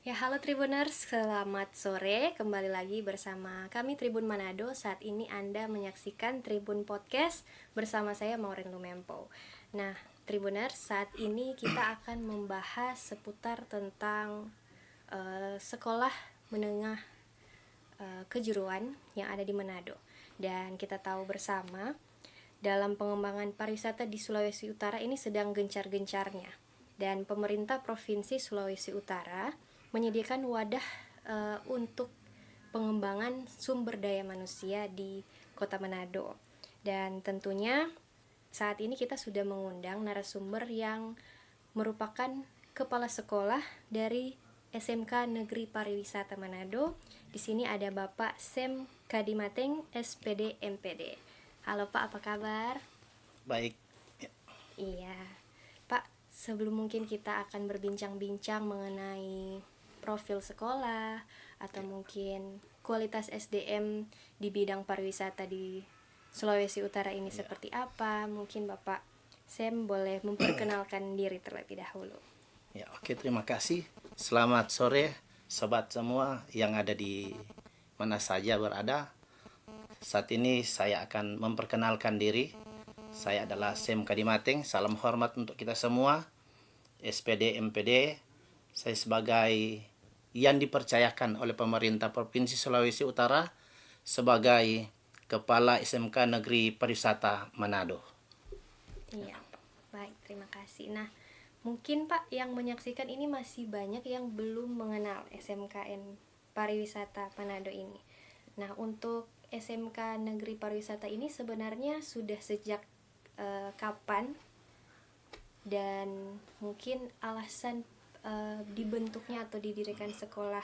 Ya, halo Tribuners, selamat sore. Kembali lagi bersama kami Tribun Manado. Saat ini Anda menyaksikan Tribun Podcast bersama saya Maureen Lumempo. Nah, Tribuners, saat ini kita akan membahas seputar tentang sekolah menengah kejuruan yang ada di Manado. Dan kita tahu bersama dalam pengembangan pariwisata di Sulawesi Utara ini sedang gencar-gencarnya. Dan pemerintah Provinsi Sulawesi Utara menyediakan wadah untuk pengembangan sumber daya manusia di Kota Manado. Dan tentunya saat ini kita sudah mengundang narasumber yang merupakan kepala sekolah dari SMK Negeri Pariwisata Manado. Di sini ada Bapak Sem Kadimateng, SPD MPD. Halo Pak, apa kabar? Baik, Iya, Pak, sebelum mungkin kita akan berbincang-bincang mengenai profil sekolah atau mungkin kualitas SDM di bidang pariwisata di Sulawesi Utara ini seperti apa, mungkin Bapak Sem boleh memperkenalkan diri terlebih dahulu. ya oke, terima kasih. Selamat sore sobat semua yang ada di mana saja berada. Saat ini saya akan memperkenalkan diri. Saya adalah Sem Kadimateng. Salam hormat untuk kita semua. SPD MPD. Saya sebagai yang dipercayakan oleh pemerintah Provinsi Sulawesi Utara sebagai Kepala SMK Negeri Pariwisata Manado. Iya, Pak. Baik, terima kasih. Nah, mungkin Pak yang menyaksikan ini masih banyak yang belum mengenal SMKN Pariwisata Manado ini. Nah, untuk SMK Negeri Pariwisata ini sebenarnya sudah sejak kapan dan mungkin alasan dibentuknya atau didirikan sekolah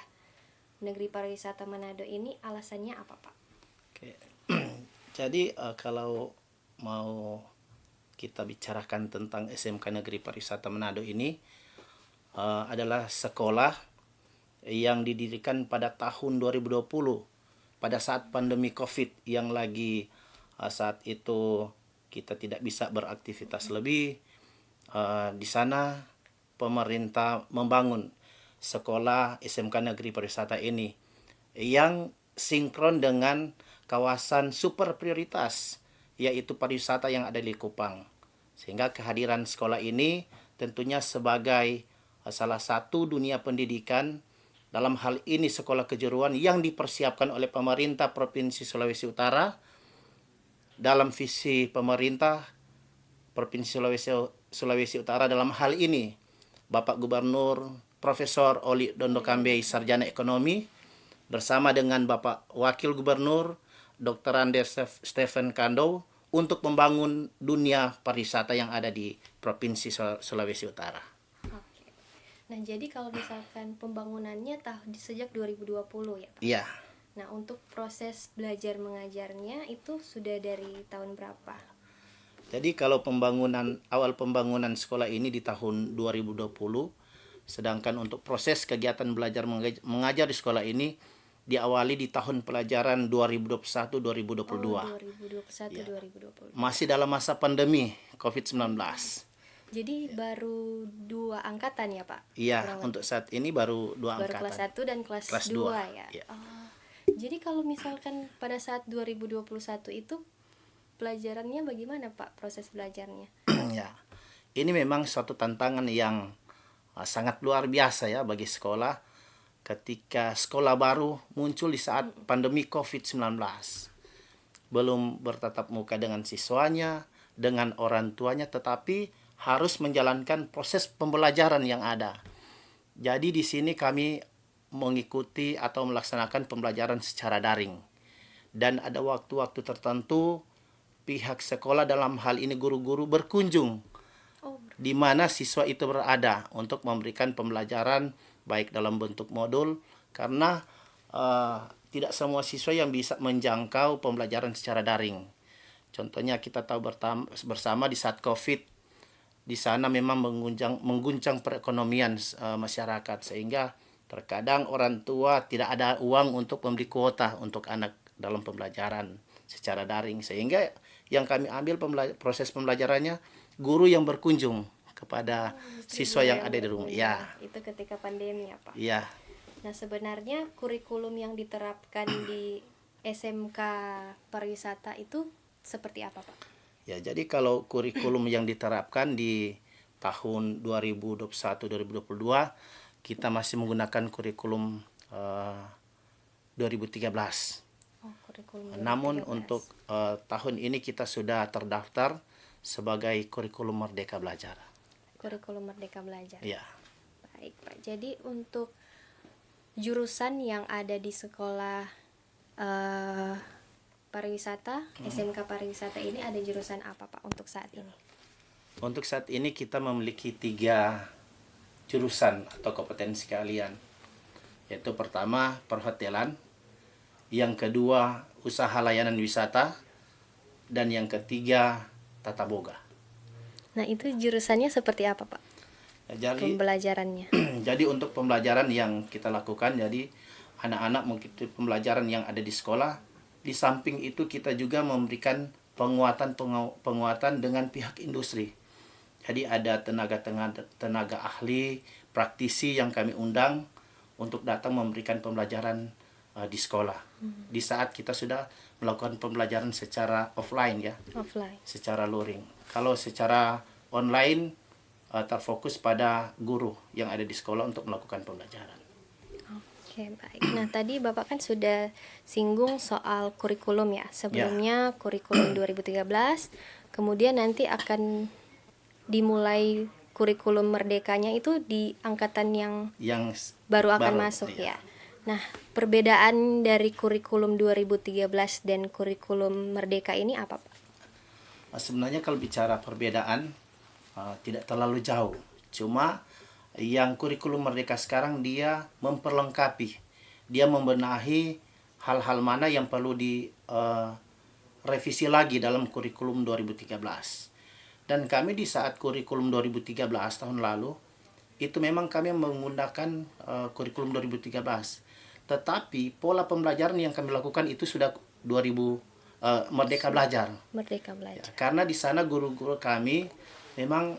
Negeri Pariwisata Manado ini alasannya apa, Pak? Oke. Jadi kalau mau kita bicarakan tentang SMK Negeri Pariwisata Manado ini adalah sekolah yang didirikan pada tahun 2020 pada saat pandemi Covid yang lagi saat itu kita tidak bisa beraktivitas lebih. Di sana pemerintah membangun sekolah SMK Negeri Pariwisata ini yang sinkron dengan kawasan super prioritas yaitu pariwisata yang ada di Kupang. Sehingga kehadiran sekolah ini tentunya sebagai salah satu dunia pendidikan dalam hal ini sekolah kejuruan yang dipersiapkan oleh pemerintah Provinsi Sulawesi Utara dalam visi pemerintah Provinsi Sulawesi Utara dalam hal ini Bapak Gubernur Profesor Oli Dondo Kambei Sarjana Ekonomi bersama dengan Bapak Wakil Gubernur Dr. Andes Stephen Kando untuk membangun dunia pariwisata yang ada di Provinsi Sulawesi Utara. Oke. Nah, jadi kalau misalkan pembangunannya sejak 2020 ya, Pak? Iya. Nah, untuk proses belajar mengajarnya itu sudah dari tahun berapa? Jadi kalau awal pembangunan sekolah ini di tahun 2020, sedangkan untuk proses kegiatan belajar mengajar di sekolah ini diawali di tahun pelajaran 2021-2022. Oh, 2021 Ya. 2022. Masih dalam masa pandemi COVID-19. Jadi baru 2 angkatan ya, Pak? Iya, Kurang untuk lebih. saat ini baru dua Baru kelas angkatan. 1 dan kelas Kelas 2 2. ya. Ya. Oh. Jadi kalau misalkan pada saat 2021 itu pelajarannya bagaimana, Pak, proses belajarnya? Ya. Ini memang suatu tantangan yang sangat luar biasa ya bagi sekolah ketika sekolah baru muncul di saat pandemi COVID-19. Belum bertatap muka dengan siswanya, dengan orang tuanya, tetapi harus menjalankan proses pembelajaran yang ada. Jadi di sini kami mengikuti atau melaksanakan pembelajaran secara daring. Dan ada waktu-waktu tertentu pihak sekolah dalam hal ini guru-guru berkunjung Oh, di mana siswa itu berada untuk memberikan pembelajaran baik dalam bentuk modul karena tidak semua siswa yang bisa menjangkau pembelajaran secara daring. Contohnya kita tahu bersama di saat Covid di sana memang mengguncang perekonomian masyarakat sehingga terkadang orang tua tidak ada uang untuk membeli kuota untuk anak dalam pembelajaran secara daring sehingga yang kami ambil proses pembelajarannya guru yang berkunjung kepada siswa yang ada di rumah. Ya, itu ketika pandemi ya, Pak? ya. Nah, sebenarnya kurikulum yang diterapkan di SMK pariwisata itu seperti apa, Pak? Ya, jadi kalau kurikulum yang diterapkan di tahun 2021-2022 kita masih menggunakan kurikulum 2013. Oh, kurikulum Namun 2013. untuk tahun ini kita sudah terdaftar sebagai kurikulum Merdeka Belajar. Kurikulum Merdeka Belajar. Ya. Baik, Pak. Jadi untuk jurusan yang ada di sekolah pariwisata, SMK pariwisata ini ada jurusan apa, Pak, untuk saat ini? Untuk saat ini kita memiliki 3 jurusan atau kompetensi keahlian. Yaitu pertama perhotelan, yang kedua usaha layanan wisata, dan yang ketiga tata boga. Nah, itu jurusannya seperti apa, Pak? Jadi Pembelajarannya. jadi untuk pembelajaran yang kita lakukan, jadi anak-anak mengikuti pembelajaran yang ada di sekolah. Di samping itu kita juga memberikan penguatan dengan pihak industri. Jadi ada tenaga ahli, praktisi yang kami undang untuk datang memberikan pembelajaran di sekolah. Di saat kita sudah melakukan pembelajaran secara offline ya, Offline. secara luring. Kalau secara online terfokus pada guru yang ada di sekolah untuk melakukan pembelajaran. Oke, baik. Nah, tadi Bapak kan sudah singgung soal kurikulum ya. Sebelumnya kurikulum 2013, kemudian nanti akan dimulai kurikulum merdekanya itu di angkatan yang baru akan masuk ya. Nah, perbedaan dari kurikulum 2013 dan kurikulum merdeka ini apa, Pak? Sebenarnya kalau bicara perbedaan tidak terlalu jauh. Cuma yang kurikulum merdeka sekarang dia memperlengkapi, dia membenahi hal-hal mana yang perlu direvisi lagi dalam kurikulum 2013. Dan kami di saat kurikulum 2013 tahun lalu itu memang kami menggunakan kurikulum 2013. Tetapi pola pembelajaran yang kami lakukan itu sudah 2000 Merdeka Belajar. Merdeka Belajar. Ya, karena di sana guru-guru kami memang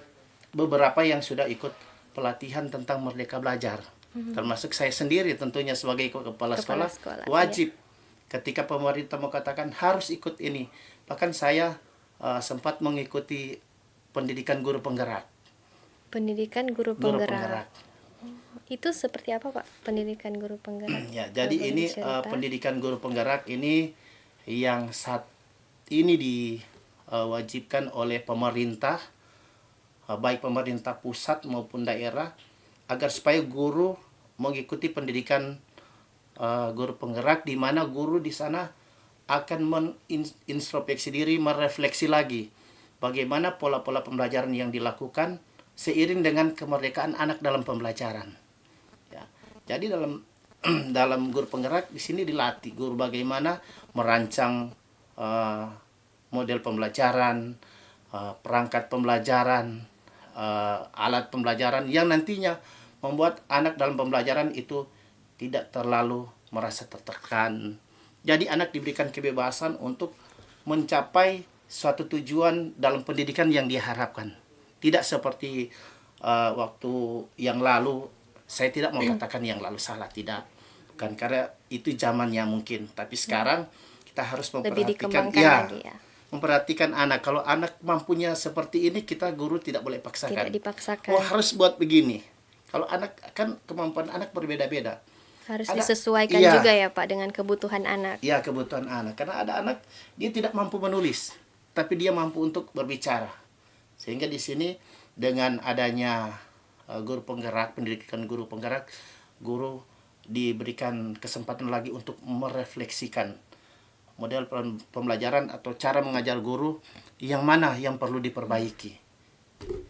beberapa yang sudah ikut pelatihan tentang Merdeka Belajar. Termasuk saya sendiri tentunya sebagai kepala sekolah wajib. Ketika pemerintah mau katakan harus ikut ini. Bahkan saya sempat mengikuti pendidikan guru penggerak. Pendidikan guru penggerak. Itu seperti apa, Pak? Pendidikan guru penggerak. Ya, jadi ini pendidikan guru penggerak ini yang saat ini diwajibkan oleh pemerintah, baik pemerintah pusat maupun daerah, agar supaya guru mengikuti pendidikan guru penggerak, di mana guru di sana akan mengintrospeksi diri, merefleksi lagi bagaimana pola-pola pembelajaran yang dilakukan seiring dengan kemerdekaan anak dalam pembelajaran. Ya, jadi dalam guru penggerak di sini dilatih guru bagaimana merancang model pembelajaran, perangkat pembelajaran, alat pembelajaran yang nantinya membuat anak dalam pembelajaran itu tidak terlalu merasa tertekan. Jadi anak diberikan kebebasan untuk mencapai suatu tujuan dalam pendidikan yang diharapkan. Tidak seperti waktu yang lalu. Saya tidak mau katakan yang lalu salah, tidak. Bukan, karena itu zamannya mungkin. Tapi sekarang kita harus memperhatikan lagi ya. Memperhatikan anak. Kalau anak mampunya seperti ini, kita guru tidak boleh paksakan. Tidak dipaksakan. Oh, harus buat begini. Kalau anak kan kemampuan anak berbeda-beda. Harus disesuaikan juga ya, Pak, dengan kebutuhan anak. Iya, kebutuhan anak. Karena ada anak dia tidak mampu menulis, tapi dia mampu untuk berbicara. Sehingga di sini dengan adanya guru penggerak, pendidikan guru penggerak, guru diberikan kesempatan lagi untuk merefleksikan model pembelajaran atau cara mengajar guru yang mana yang perlu diperbaiki.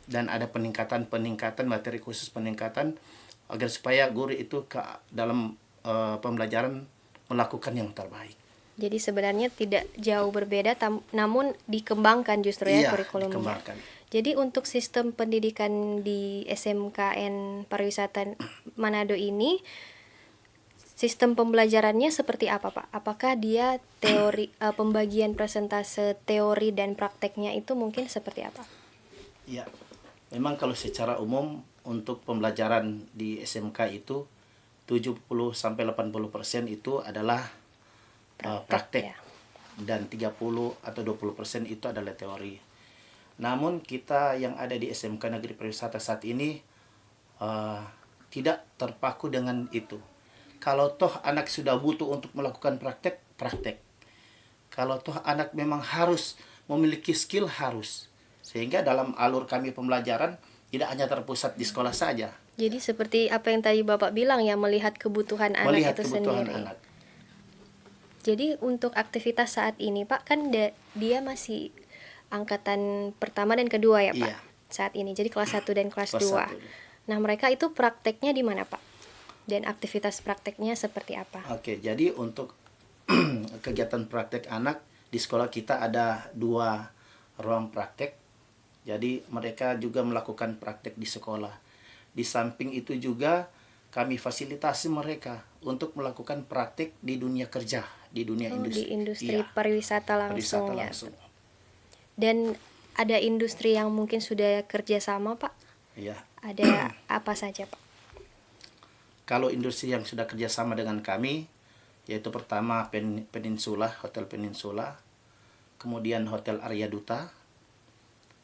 Dan ada peningkatan materi khusus peningkatan agar supaya guru itu dalam pembelajaran melakukan yang terbaik. Jadi sebenarnya tidak jauh berbeda, namun dikembangkan justru ya kurikulumnya. Dikembangkan. Jadi untuk sistem pendidikan di SMKN Pariwisata Manado ini, sistem pembelajarannya seperti apa, Pak? Apakah dia teori pembagian presentase teori dan prakteknya itu mungkin seperti apa? Ya, memang kalau secara umum untuk pembelajaran di SMK itu 70 sampai 80% itu adalah praktek ya. dan 30 atau 20% itu adalah teori. Namun kita yang ada di SMK Negeri Pariwisata saat ini tidak terpaku dengan itu. Kalau toh anak sudah butuh untuk melakukan praktek, praktek. Kalau toh anak memang harus memiliki skill, harus. Sehingga dalam alur kami pembelajaran tidak hanya terpusat di sekolah saja. Jadi seperti apa yang tadi Bapak bilang ya, melihat kebutuhan anak Melihat itu kebutuhan sendiri. anak. Jadi untuk aktivitas saat ini Pak, kan dia masih angkatan pertama dan kedua ya Pak? Iya. Saat ini, jadi kelas 1 dan kelas Kelas 2. 1. Nah mereka itu prakteknya di mana Pak? Dan aktivitas prakteknya seperti apa? Oke, jadi untuk kegiatan praktek anak di sekolah kita ada 2 ruang praktek. Jadi mereka juga melakukan praktek di sekolah. Di samping itu juga kami fasilitasi mereka untuk melakukan praktek di dunia kerja, di dunia industri. Di industri Iya, pariwisata langsung pariwisata ya. langsung. Dan ada industri yang mungkin sudah kerjasama Pak? Iya. Ada apa saja Pak? Kalau industri yang sudah kerjasama dengan kami, yaitu pertama Peninsula, Hotel Peninsula, kemudian Hotel Arya Duta,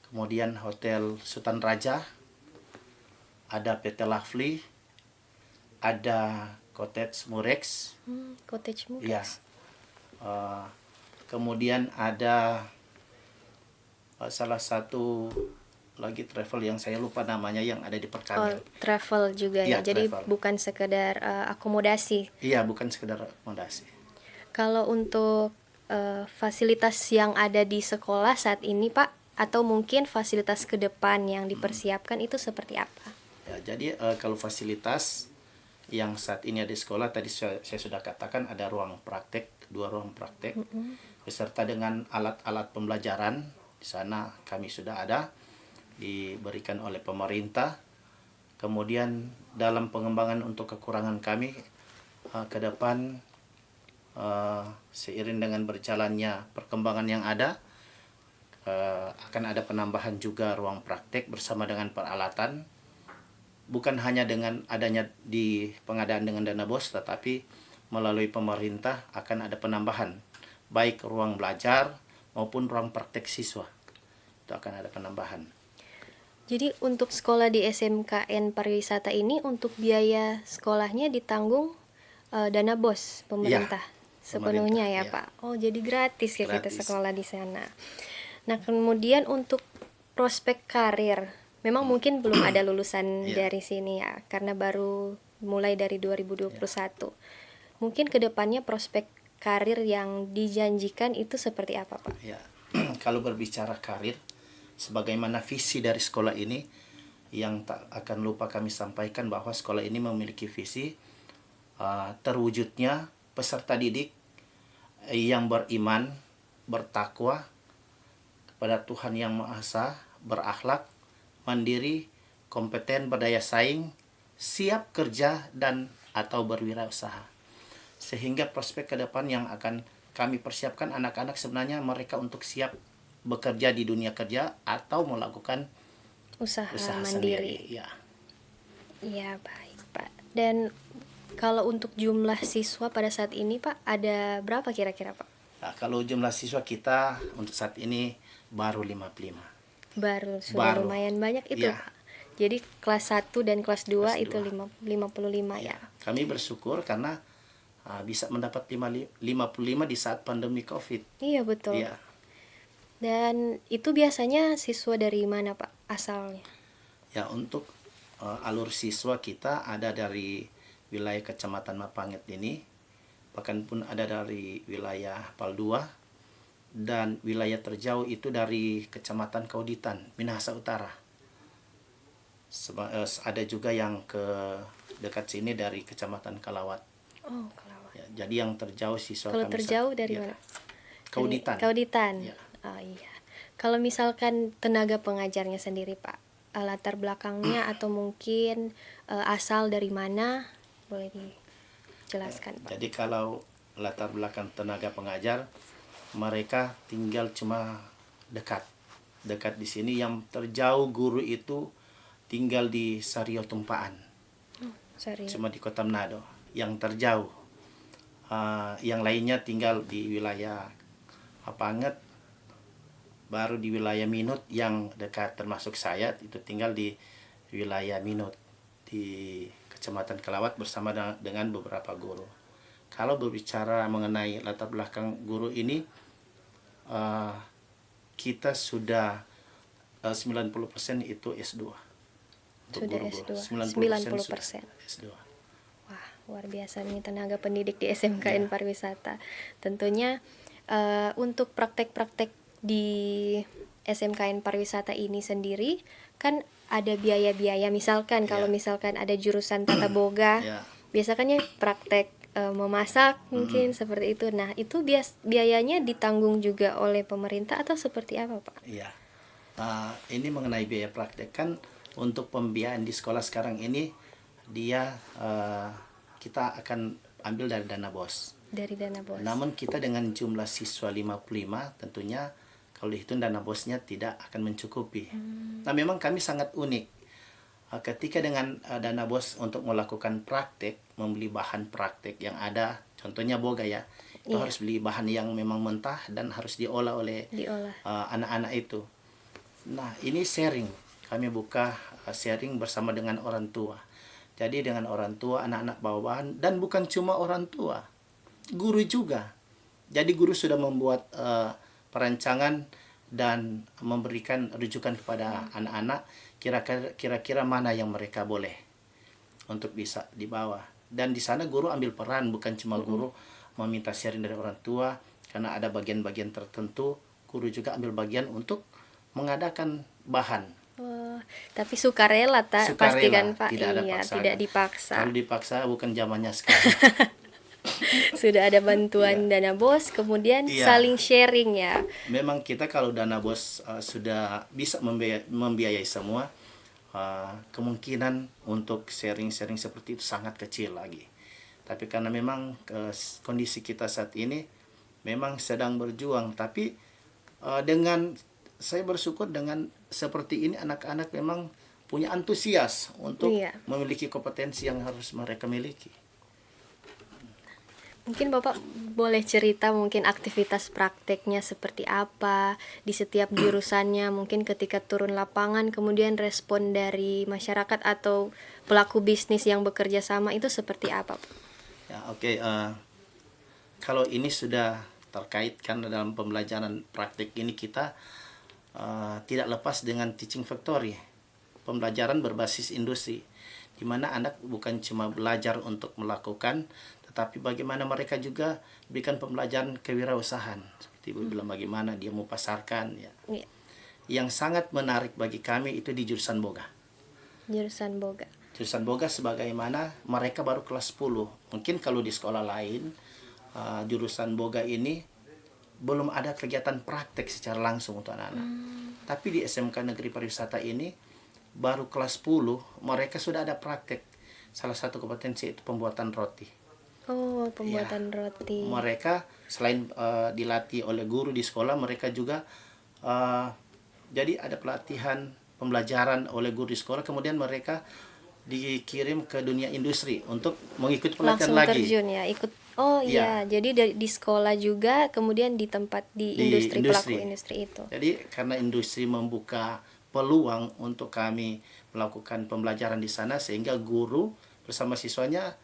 kemudian Hotel Sultan Raja, ada PT Lovely, ada Cottage Murex, Cottage Murex. ya. Kemudian ada salah satu lagi travel yang saya lupa namanya yang ada di Perkamil. Travel juga ya. Iya, Jadi travel. bukan sekedar akomodasi. Iya, bukan sekedar akomodasi. Kalau untuk fasilitas yang ada di sekolah saat ini Pak, atau mungkin fasilitas ke depan yang dipersiapkan itu seperti apa? Ya, jadi kalau fasilitas yang saat ini ada di sekolah tadi saya sudah katakan ada ruang praktek, 2 ruang praktek, beserta dengan alat-alat pembelajaran. Di sana kami sudah ada, diberikan oleh pemerintah. Kemudian dalam pengembangan untuk kekurangan kami ke depan, seiring dengan berjalannya perkembangan yang ada, akan ada penambahan juga ruang praktek bersama dengan peralatan, bukan hanya dengan adanya di pengadaan dengan dana BOS, tetapi melalui pemerintah akan ada penambahan baik ruang belajar maupun ruang praktek siswa. Itu akan ada penambahan. Jadi untuk sekolah di SMKN Pariwisata ini untuk biaya sekolahnya ditanggung dana BOS pemerintah sepenuhnya ya iya. Pak. Oh, jadi gratis ya kita Gratis. sekolah di sana. Nah, kemudian untuk prospek karir, memang mungkin belum ada lulusan Iya. dari sini ya, karena baru mulai dari 2021. Mungkin kedepannya prospek karir yang dijanjikan itu seperti apa Pak? Ya, kalau berbicara karir, sebagaimana visi dari sekolah ini, yang tak akan lupa kami sampaikan bahwa sekolah ini memiliki visi terwujudnya peserta didik yang beriman, bertakwa kepada Tuhan Yang Maha Esa, berakhlak, mandiri, kompeten, berdaya saing, siap kerja dan atau berwirausaha. Sehingga prospek ke depan yang akan kami persiapkan anak-anak sebenarnya mereka untuk siap bekerja di dunia kerja atau melakukan Usaha sendiri. mandiri. Ya. Iya, baik Pak. Dan kalau untuk jumlah siswa pada saat ini Pak, ada berapa kira-kira Pak? Nah, kalau jumlah siswa kita untuk saat ini baru 55. Sudah lumayan banyak itu Ya. Pak. Jadi kelas 1 dan kelas 2 Kelas itu 2. 55 ya. Kami bersyukur karena bisa mendapat 55 di saat pandemi COVID. Iya betul. Iya. Dan itu biasanya siswa dari mana Pak asalnya? Ya, untuk alur siswa kita ada dari wilayah Kecamatan Mapangit ini, bahkan pun ada dari wilayah Paldua, dan wilayah terjauh itu dari Kecamatan Kauditan, Minahasa Utara. Ada juga yang ke dekat sini dari Kecamatan Kalawat. Oh, Kelawar. Ya, jadi yang terjauh siswa Kalau kami terjauh dari ya, mana? Kauditan. Kauditan. Ya. Oh iya. Kalau misalkan tenaga pengajarnya sendiri Pak, latar belakangnya atau mungkin asal dari mana, boleh dijelaskan Pak? Jadi kalau latar belakang tenaga pengajar, mereka tinggal cuma dekat di sini. Yang terjauh guru itu tinggal di Sario Tumpaan, Sorry. cuma di Kota Manado. yang terjauh. Yang lainnya tinggal di wilayah Papanget, baru di wilayah Minut yang dekat termasuk saya itu tinggal di wilayah Minut di Kecamatan Kelawat bersama dengan beberapa guru. Kalau berbicara mengenai latar belakang guru ini, kita sudah 90% itu S2. Untuk Sudah guru-guru. S2. 90% 90%. S2. Wah, luar biasa nih tenaga pendidik di SMKN Pariwisata. Tentunya untuk praktek-praktek di SMKN Pariwisata ini sendiri kan ada biaya-biaya. Misalkan kalau misalkan ada jurusan tata boga, biasanya praktek memasak mungkin seperti itu. Nah, itu biayanya ditanggung juga oleh pemerintah atau seperti apa, Pak? Iya. Ini mengenai biaya praktek kan untuk pembiayaan di sekolah sekarang ini dia kita akan ambil dari dana BOS. Dari dana BOS. Namun kita dengan jumlah siswa 55 tentunya kalau dihitung dana BOS-nya tidak akan mencukupi. Nah, memang kami sangat unik. Ketika dengan dana BOS untuk melakukan praktek, membeli bahan praktek yang ada, contohnya boga ya, itu harus beli bahan yang memang mentah dan harus diolah oleh anak-anak itu. Nah, ini sharing. Kami buka sharing bersama dengan orang tua. Jadi dengan orang tua, anak-anak bawa bahan, dan bukan cuma orang tua, guru juga. Jadi guru sudah membuat perancangan dan memberikan rujukan kepada anak-anak kira-kira mana yang mereka boleh untuk bisa dibawa. Dan di sana guru ambil peran, bukan cuma guru meminta sharing dari orang tua, karena ada bagian-bagian tertentu guru juga ambil bagian untuk mengadakan bahan. Tapi sukarela pasti kan, Pak? Tidak tidak dipaksa. Kalau dipaksa bukan zamannya sekarang. Sudah ada bantuan dana BOS, kemudian saling sharing ya. Memang kita kalau dana BOS sudah bisa membiayai semua, kemungkinan untuk sharing-sharing seperti itu sangat kecil lagi. Tapi karena memang kondisi kita saat ini memang sedang berjuang, tapi dengan saya bersyukur dengan seperti ini anak-anak memang punya antusias untuk memiliki kompetensi yang harus mereka miliki. Mungkin Bapak boleh cerita mungkin aktivitas prakteknya seperti apa di setiap jurusannya, mungkin ketika turun lapangan kemudian respon dari masyarakat atau pelaku bisnis yang bekerja sama itu seperti apa, Pak? Ya, oke. Kalau ini sudah terkait kan dalam pembelajaran praktek ini kita tidak lepas dengan teaching factory, pembelajaran berbasis industri, di mana anak bukan cuma belajar untuk melakukan, tetapi bagaimana mereka juga berikan pembelajaran kewirausahaan. Seperti Ibu bilang, bagaimana dia mau pasarkan. Ya. Yang sangat menarik bagi kami itu di jurusan Boga. Jurusan Boga. Jurusan Boga sebagaimana mereka baru kelas 10. Mungkin kalau di sekolah lain, jurusan Boga ini belum ada kegiatan praktek secara langsung untuk anak-anak. Tapi di SMK Negeri Pariwisata ini, baru kelas 10, mereka sudah ada praktek. Salah satu kompetensi itu pembuatan roti. Oh, pembuatan roti. Mereka selain dilatih oleh guru di sekolah, mereka juga jadi ada pelatihan pembelajaran oleh guru di sekolah, kemudian mereka dikirim ke dunia industri untuk mengikuti pelatihan langsung lagi. Terjun ya, ikut. Oh iya, jadi di sekolah juga, kemudian di tempat di industri, pelaku industri itu. Jadi karena industri membuka peluang untuk kami melakukan pembelajaran di sana, sehingga guru bersama siswanya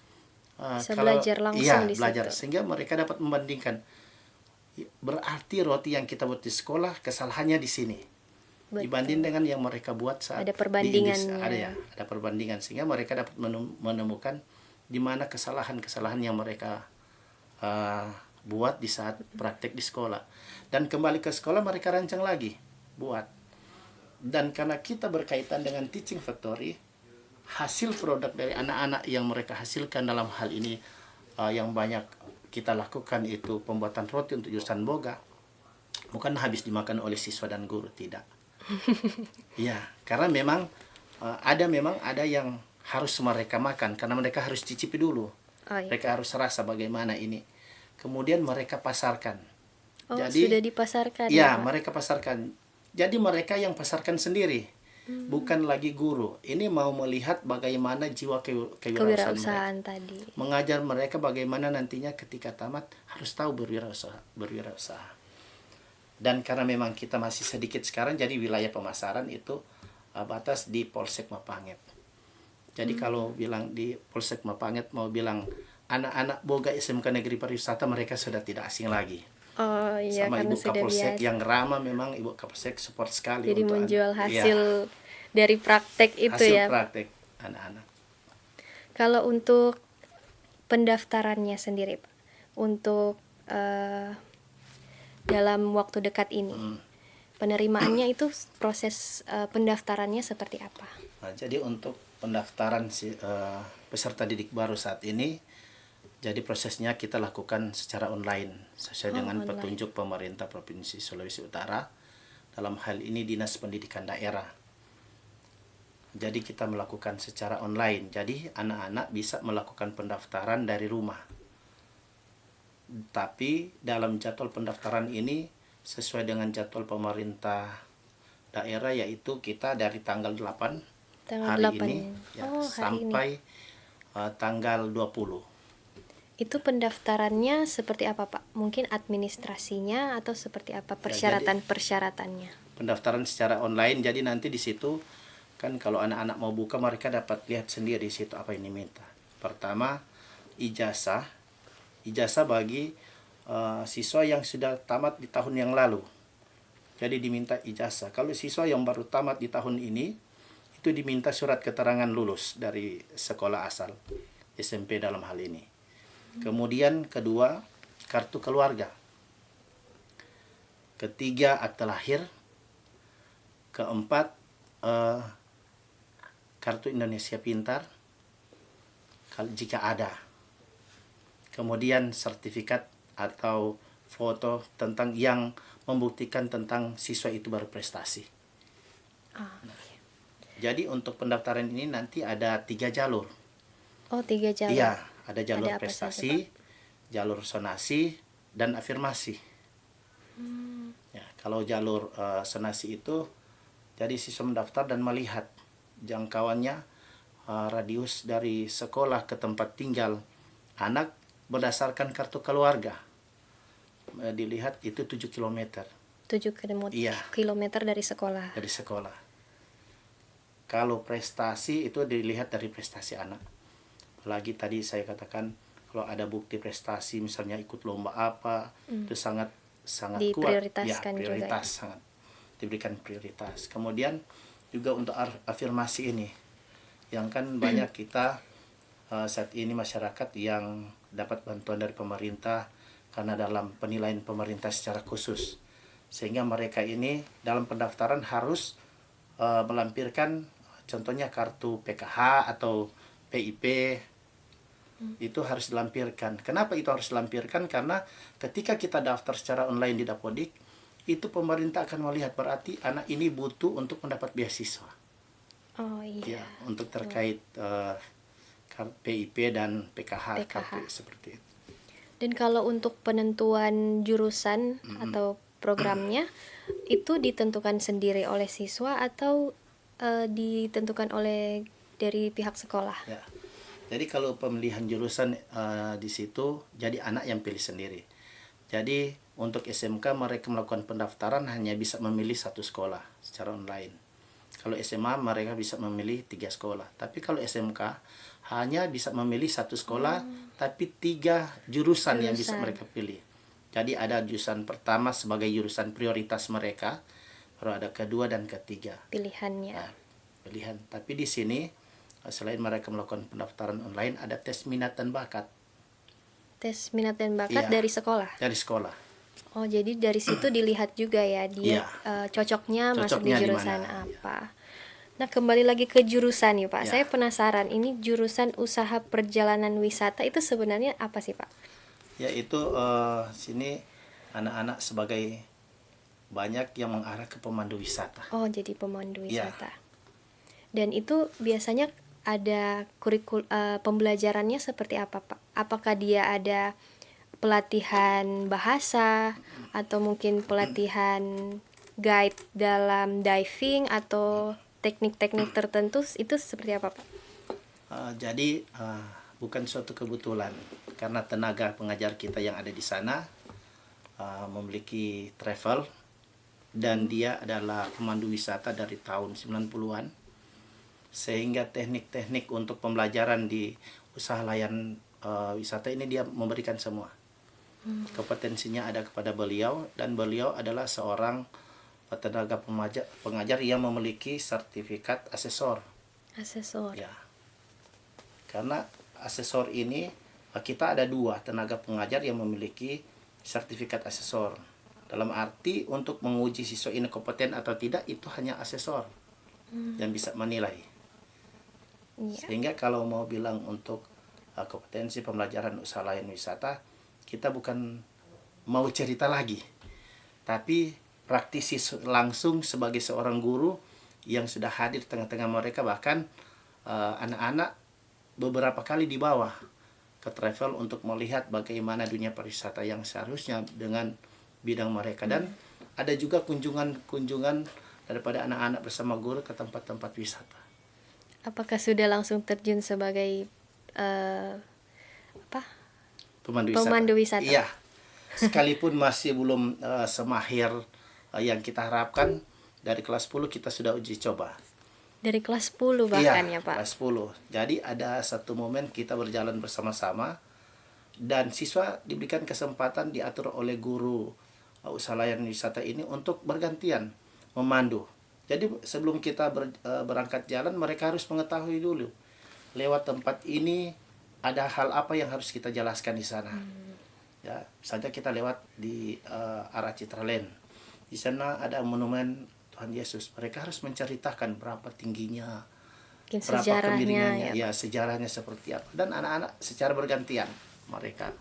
bisa belajar langsung di belajar, situ. sehingga mereka dapat membandingkan. Berarti roti yang kita buat di sekolah kesalahannya di sini. Betul. Dibanding dengan yang mereka buat saat ada perbandingannya. Ada perbandingan, sehingga mereka dapat menemukan di mana kesalahan-kesalahan yang mereka buat di saat praktek di sekolah. Dan kembali ke sekolah mereka rancang lagi buat. Dan karena kita berkaitan dengan teaching factory, hasil produk dari anak-anak yang mereka hasilkan dalam hal ini yang banyak kita lakukan itu pembuatan roti untuk jurusan Boga, bukan habis dimakan oleh siswa dan guru, tidak. Ya, karena memang ada yang harus mereka makan, karena mereka harus cicipi dulu. Mereka harus rasa bagaimana ini. Kemudian mereka pasarkan. Jadi sudah dipasarkan. Ya, mereka pasarkan. Jadi mereka yang pasarkan sendiri. bukan lagi guru. Ini mau melihat bagaimana jiwa kewirausahaan mereka. Kewirausahaan tadi. Mengajar mereka bagaimana nantinya ketika tamat harus tahu berwirausaha. Dan karena memang kita masih sedikit sekarang, jadi wilayah pemasaran itu batas di Polsek Mapanget. Jadi kalau bilang di Polsek Mapanget, mau bilang anak-anak boga SMK Negeri Pariwisata, mereka sudah tidak asing lagi. Oh iya, Sama karena Ibu sudah Kapolsek biasa. yang ramah, memang Ibu Kapolsek support sekali. Jadi untuk menjual anak. hasil dari praktek itu hasil ya. praktek anak-anak. Kalau untuk pendaftarannya sendiri, Pak, untuk dalam waktu dekat ini, penerimaannya itu proses pendaftarannya seperti apa? Nah, jadi untuk pendaftaran peserta didik baru saat ini, jadi prosesnya kita lakukan secara online sesuai dengan online. petunjuk pemerintah Provinsi Sulawesi Utara, dalam hal ini Dinas Pendidikan Daerah. Jadi kita melakukan secara online. Jadi anak-anak bisa melakukan pendaftaran dari rumah. Tapi dalam jadwal pendaftaran ini sesuai dengan jadwal pemerintah daerah, yaitu kita dari tanggal 8 hari 8. ini ya, hari sampai tanggal 20. Itu pendaftarannya seperti apa, Pak? Mungkin administrasinya atau seperti apa persyaratan-persyaratannya? Pendaftaran secara online, jadi nanti di situ kan kalau anak-anak mau buka, mereka dapat lihat sendiri di situ apa yang diminta. Pertama, ijazah bagi siswa yang sudah tamat di tahun yang lalu. Jadi diminta ijazah. Kalau siswa yang baru tamat di tahun ini, itu diminta surat keterangan lulus dari sekolah asal, SMP dalam hal ini. Kemudian kedua, kartu keluarga. Ketiga, akte lahir. Keempat, kartu Indonesia Pintar jika ada. Kemudian sertifikat atau foto tentang yang membuktikan tentang siswa itu berprestasi. Jadi untuk pendaftaran ini nanti ada 3 jalur. Oh, 3 jalur. Iya, ada jalur Ada apa prestasi, saja, jalur sonasi, dan afirmasi. Ya, kalau jalur sonasi itu, jadi siswa mendaftar dan melihat jangkauannya, radius dari sekolah ke tempat tinggal anak berdasarkan kartu keluarga. Dilihat itu 7 km. 7 Iya. kilometer dari sekolah. Dari sekolah. Kalau prestasi itu dilihat dari prestasi anak. Apalagi tadi saya katakan, kalau ada bukti prestasi, misalnya ikut lomba apa, itu sangat kuat. Diprioritaskan Ya, prioritas juga, sangat diberikan prioritas. Kemudian juga untuk afirmasi ini, yang kan banyak kita saat ini masyarakat yang dapat bantuan dari pemerintah karena dalam penilaian pemerintah secara khusus, sehingga mereka ini dalam pendaftaran harus melampirkan contohnya kartu PKH atau PIP. Itu harus dilampirkan. Kenapa itu harus dilampirkan? Karena ketika kita daftar secara online di Dapodik, itu pemerintah akan melihat berarti anak ini butuh untuk mendapat beasiswa. Oh iya. Ya, untuk terkait PIP dan PKH. Kartu seperti itu. Dan kalau untuk penentuan jurusan atau programnya, itu ditentukan sendiri oleh siswa atau ditentukan oleh dari pihak sekolah? Ya. Jadi kalau pemilihan jurusan di situ, jadi anak yang pilih sendiri. Jadi untuk SMK mereka melakukan pendaftaran hanya bisa memilih 1 sekolah secara online. Kalau SMA mereka bisa memilih 3 sekolah. Tapi kalau SMK hanya bisa memilih 1 sekolah, tapi 3 jurusan yang bisa mereka pilih. Jadi ada jurusan pertama sebagai jurusan prioritas mereka, baru ada kedua dan ketiga. Pilihannya. Nah, pilihan. Tapi di sini selain mereka melakukan pendaftaran online, ada tes minat dan bakat. Tes minat dan bakat dari sekolah? Dari sekolah. Oh, jadi dari situ dilihat juga ya dia cocoknya masuk di jurusan apa. Nah, kembali lagi ke jurusan nih, Pak. Saya penasaran, ini jurusan usaha perjalanan wisata itu sebenarnya apa sih, Pak? Ya, itu sini anak-anak sebagai banyak yang mengarah ke pemandu wisata. Oh, jadi pemandu wisata. Dan itu biasanya ada pembelajarannya seperti apa, Pak? Apakah dia ada pelatihan bahasa atau mungkin pelatihan guide dalam diving atau teknik-teknik tertentu itu seperti apa, Pak? Jadi bukan suatu kebetulan karena tenaga pengajar kita yang ada di sana memiliki travel dan dia adalah pemandu wisata dari tahun 90-an, sehingga teknik-teknik untuk pembelajaran di usaha layan wisata ini dia memberikan semua. Kompetensinya ada kepada beliau dan beliau adalah seorang tenaga pengajar yang memiliki sertifikat asesor. Asesor. Ya. Karena asesor ini kita ada 2 tenaga pengajar yang memiliki sertifikat asesor. Dalam arti untuk menguji siswa ini kompeten atau tidak itu hanya asesor yang bisa menilai. Iya. Sehingga kalau mau bilang untuk kompetensi pembelajaran usaha layan wisata, kita bukan mau cerita lagi, tapi praktisi langsung sebagai seorang guru yang sudah hadir tengah-tengah mereka, bahkan anak-anak beberapa kali dibawa ke travel untuk melihat bagaimana dunia pariwisata yang seharusnya dengan bidang mereka. Dan ada juga kunjungan daripada anak-anak bersama guru ke tempat-tempat wisata. Apakah sudah langsung terjun sebagai pemandu wisata? Iya, sekalipun masih belum semahir yang kita harapkan, dari kelas 10 kita sudah uji coba. Dari kelas 10 bahkan Iya, ya, Pak? kelas 10. Jadi ada satu momen kita berjalan bersama-sama dan siswa diberikan kesempatan diatur oleh guru usaha layan wisata ini untuk bergantian memandu. Jadi sebelum kita berangkat jalan, mereka harus mengetahui dulu lewat tempat ini ada hal apa yang harus kita jelaskan di sana. Ya, misalnya kita lewat di arah Citraland. Di sana ada monumen Tuhan Yesus. Mereka harus menceritakan berapa tingginya, Mungkin berapa sejarahnya kemiringannya, ya. ya sejarahnya seperti apa. Dan anak-anak secara bergantian mereka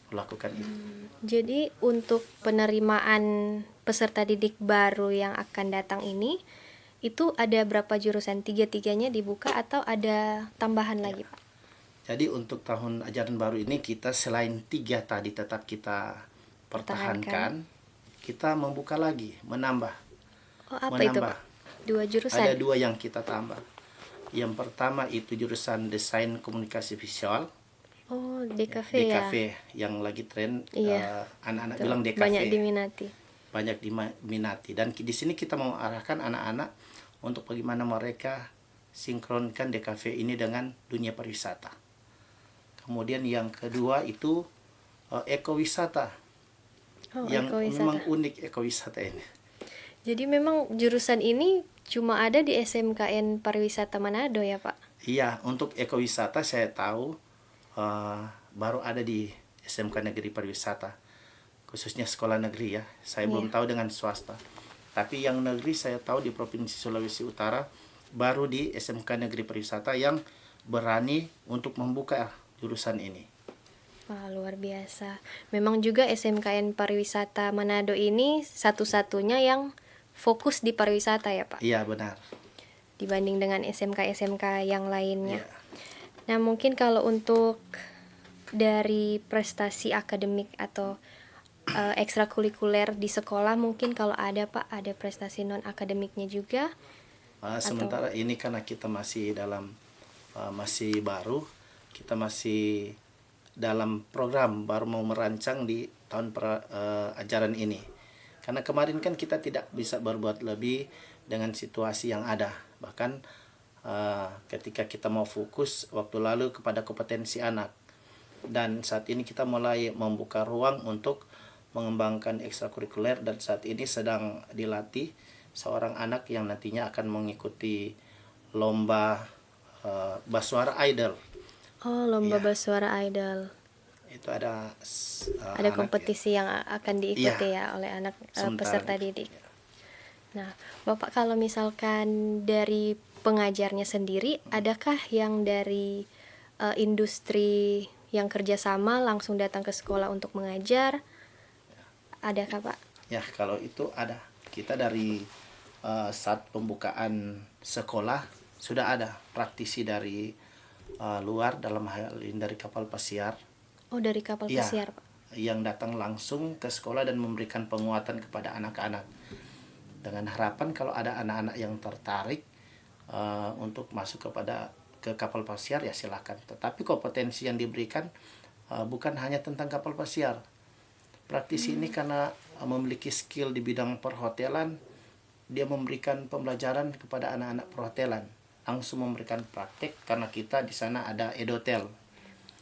melakukan itu. Jadi untuk penerimaan peserta didik baru yang akan datang ini, itu ada berapa jurusan? Tiga-tiganya dibuka atau ada tambahan lagi, Pak? Jadi untuk tahun ajaran baru ini kita selain 3 tadi tetap kita pertahankan, kita membuka lagi, menambah. Oh, apa itu, Pak? 2 jurusan? Ada 2 yang kita tambah. Yang pertama itu jurusan Desain Komunikasi Visual. Oh, DKV DKV ya. yang lagi tren, Iya. anak-anak Tuh, bilang DKV. banyak diminati. Banyak diminati. Dan di sini kita mau arahkan anak-anak untuk bagaimana mereka sinkronkan DKV ini dengan dunia pariwisata. Kemudian yang kedua itu ekowisata. Oh, yang ekowisata. memang unik ekowisata ini. Jadi memang jurusan ini cuma ada di SMKN Pariwisata Manado ya, Pak? Iya, untuk ekowisata saya tahu baru ada di SMK Negeri Pariwisata, khususnya sekolah negeri ya. Saya belum tahu dengan swasta. Tapi yang negeri saya tahu di Provinsi Sulawesi Utara baru di SMK Negeri Pariwisata yang berani untuk membuka jurusan ini. Wah, luar biasa. Memang juga SMKN Pariwisata Manado ini satu-satunya yang fokus di pariwisata ya, Pak? Iya, benar. Dibanding dengan SMK-SMK yang lainnya. Iya. Nah, mungkin kalau untuk dari prestasi akademik atau ekstrakurikuler di sekolah, mungkin kalau ada, Pak, ada prestasi non akademiknya juga. Sementara ini karena kita masih dalam masih baru, kita masih dalam program baru mau merancang di tahun ajaran ini. Karena kemarin kan kita tidak bisa berbuat lebih dengan situasi yang ada. Bahkan ketika kita mau fokus waktu lalu kepada kompetensi anak. Dan saat ini kita mulai membuka ruang untuk mengembangkan ekstrakurikuler, dan saat ini sedang dilatih seorang anak yang nantinya akan mengikuti lomba Baswara Idol. Oh, lomba Ya. Baswara Idol. Itu ada Ada kompetisi yang akan diikuti ya oleh anak peserta Sementara. didik. Nah, Bapak kalau misalkan dari pengajarnya sendiri, adakah yang dari industri yang kerjasama langsung datang ke sekolah untuk mengajar? Adakah, Pak? Ya, kalau itu ada. Kita dari saat pembukaan sekolah sudah ada praktisi dari luar, dalam hal ini dari kapal pesiar. Oh, dari kapal pesiar, Pak. Yang datang langsung ke sekolah dan memberikan penguatan kepada anak-anak. Dengan harapan kalau ada anak-anak yang tertarik untuk masuk ke kapal pesiar ya silakan. Tetapi kompetensi yang diberikan bukan hanya tentang kapal pesiar. Praktisi ini karena memiliki skill di bidang perhotelan, dia memberikan pembelajaran kepada anak-anak perhotelan, langsung memberikan praktek karena kita di sana ada edotel.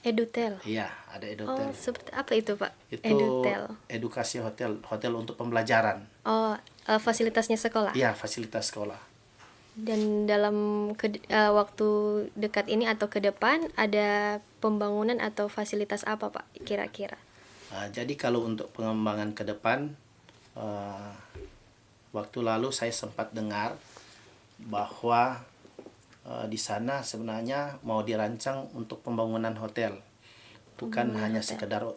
Edutel. Iya, ada Oh, edotel. seperti apa itu, Pak? Itu Edutel. edukasi hotel untuk pembelajaran. Oh, fasilitasnya sekolah. Iya, fasilitas sekolah. Dan dalam waktu dekat ini atau ke depan ada pembangunan atau fasilitas apa, Pak, kira-kira? Jadi kalau untuk pengembangan ke depan, waktu lalu saya sempat dengar bahwa di sana sebenarnya mau dirancang untuk pembangunan hotel, bukan hanya sekedar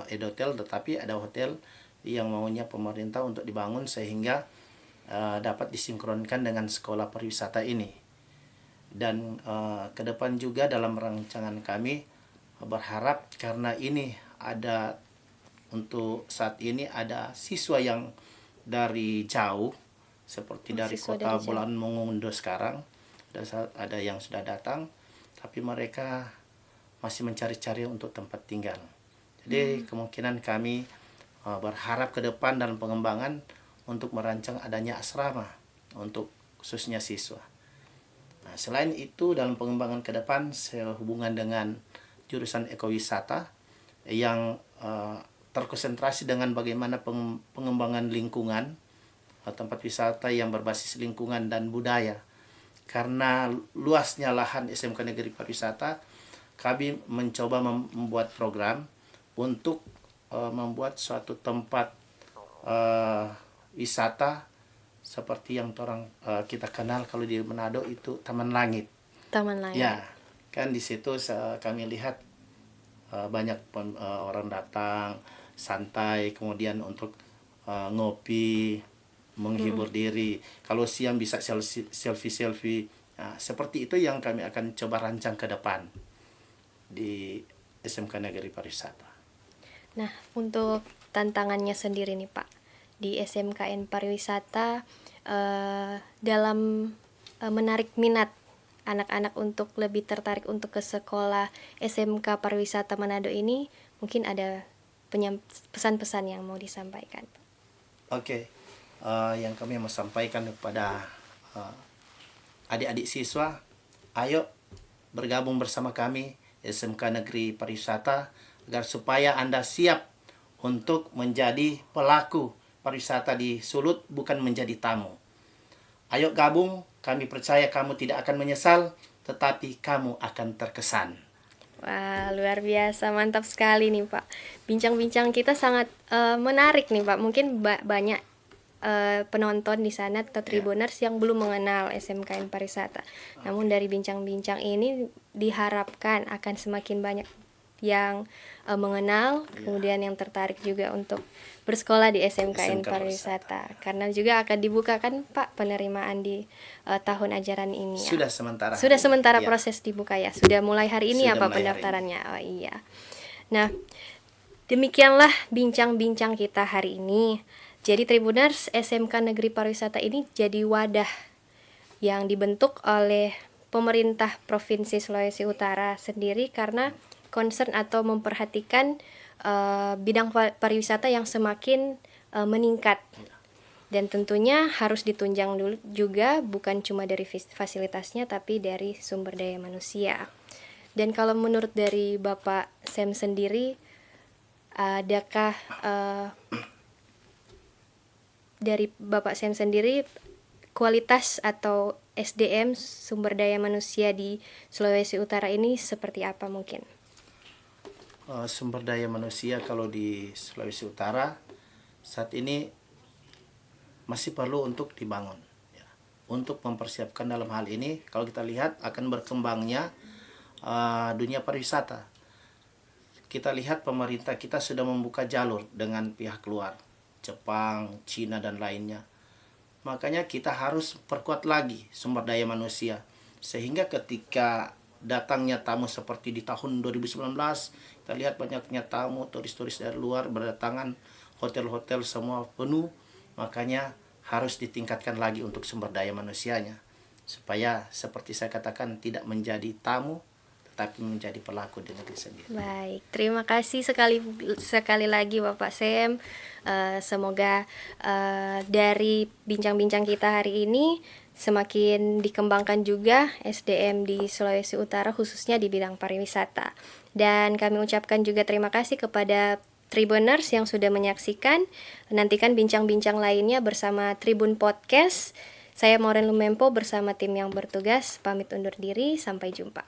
edotel, tetapi ada hotel yang maunya pemerintah untuk dibangun sehingga dapat disinkronkan dengan sekolah pariwisata ini. Dan ke depan juga dalam rancangan kami berharap karena ini ada untuk saat ini ada siswa yang dari jauh seperti dari siswa kota dari jauh. Bulan Mongondo sekarang ada yang sudah datang, tapi mereka masih mencari-cari untuk tempat tinggal. Jadi kemungkinan kami berharap ke depan dalam pengembangan untuk merancang adanya asrama untuk khususnya siswa. Nah, selain itu dalam pengembangan ke depan sehubungan dengan jurusan ekowisata yang terkonsentrasi dengan bagaimana pengembangan lingkungan, tempat wisata yang berbasis lingkungan dan budaya. Karena luasnya lahan SMK Negeri Pariwisata, kami mencoba membuat program untuk membuat suatu tempat wisata seperti yang kita kenal kalau di Manado itu Taman Langit. Taman Langit. Ya, kan di situ kami lihat banyak orang datang santai, kemudian untuk ngopi, menghibur diri. Kalau siang bisa selfie. Nah, seperti itu yang kami akan coba rancang ke depan di SMK Negeri Pariwisata. Nah, untuk tantangannya sendiri nih, Pak, di SMKN Pariwisata dalam menarik minat anak-anak untuk lebih tertarik untuk ke sekolah SMK Pariwisata Manado ini, mungkin ada pesan-pesan yang mau disampaikan, Pak. Oke. Yang kami mau sampaikan kepada adik-adik siswa, ayo bergabung bersama kami SMK Negeri Pariwisata agar supaya Anda siap untuk menjadi pelaku pariwisata di Sulut, bukan menjadi tamu. Ayo gabung, kami percaya kamu tidak akan menyesal, tetapi kamu akan terkesan. Wah, luar biasa, mantap sekali nih, Pak. Bincang-bincang kita sangat menarik nih, Pak. Mungkin banyak penonton di sana atau Tribuners yang belum mengenal SMKN Pariwisata. Namun dari bincang-bincang ini diharapkan akan semakin banyak yang mengenal, kemudian yang tertarik juga untuk bersekolah di SMKN Pariwisata. Karena juga akan dibukakan, Pak, penerimaan di tahun ajaran ini. Sudah sementara. Sudah sementara ya. Proses dibuka ya. Sudah mulai hari ini ya, Sudah Pak, mulai hari pendaftarannya. Oh iya. Nah, demikianlah bincang-bincang kita hari ini. Jadi Tribuners, SMK Negeri Pariwisata ini jadi wadah yang dibentuk oleh pemerintah Provinsi Sulawesi Utara sendiri karena concern atau memperhatikan bidang pariwisata yang semakin meningkat. Dan tentunya harus ditunjang dulu juga, bukan cuma dari fasilitasnya tapi dari sumber daya manusia. Dan kalau menurut dari Bapak Sam sendiri, adakah dari Bapak Sam sendiri kualitas atau SDM sumber daya manusia di Sulawesi Utara ini seperti apa mungkin? Sumber daya manusia kalau di Sulawesi Utara saat ini masih perlu untuk dibangun ya. Untuk mempersiapkan dalam hal ini, kalau kita lihat akan berkembangnya dunia pariwisata, kita lihat pemerintah kita sudah membuka jalur dengan pihak luar, Jepang, Cina dan lainnya. Makanya kita harus perkuat lagi sumber daya manusia sehingga ketika datangnya tamu seperti di tahun 2019, kita lihat banyaknya tamu turis-turis dari luar berdatangan, hotel-hotel semua penuh. Makanya harus ditingkatkan lagi untuk sumber daya manusianya supaya seperti saya katakan tidak menjadi tamu tetapi menjadi pelaku di negeri sendiri. Baik, terima kasih sekali lagi Bapak Sem. Semoga dari bincang-bincang kita hari ini semakin dikembangkan juga SDM di Sulawesi Utara, khususnya di bidang pariwisata. Dan kami ucapkan juga terima kasih kepada Tribuners yang sudah menyaksikan. Nantikan bincang-bincang lainnya bersama Tribun Podcast. Saya Maureen Lumempo bersama tim yang bertugas pamit undur diri. Sampai jumpa.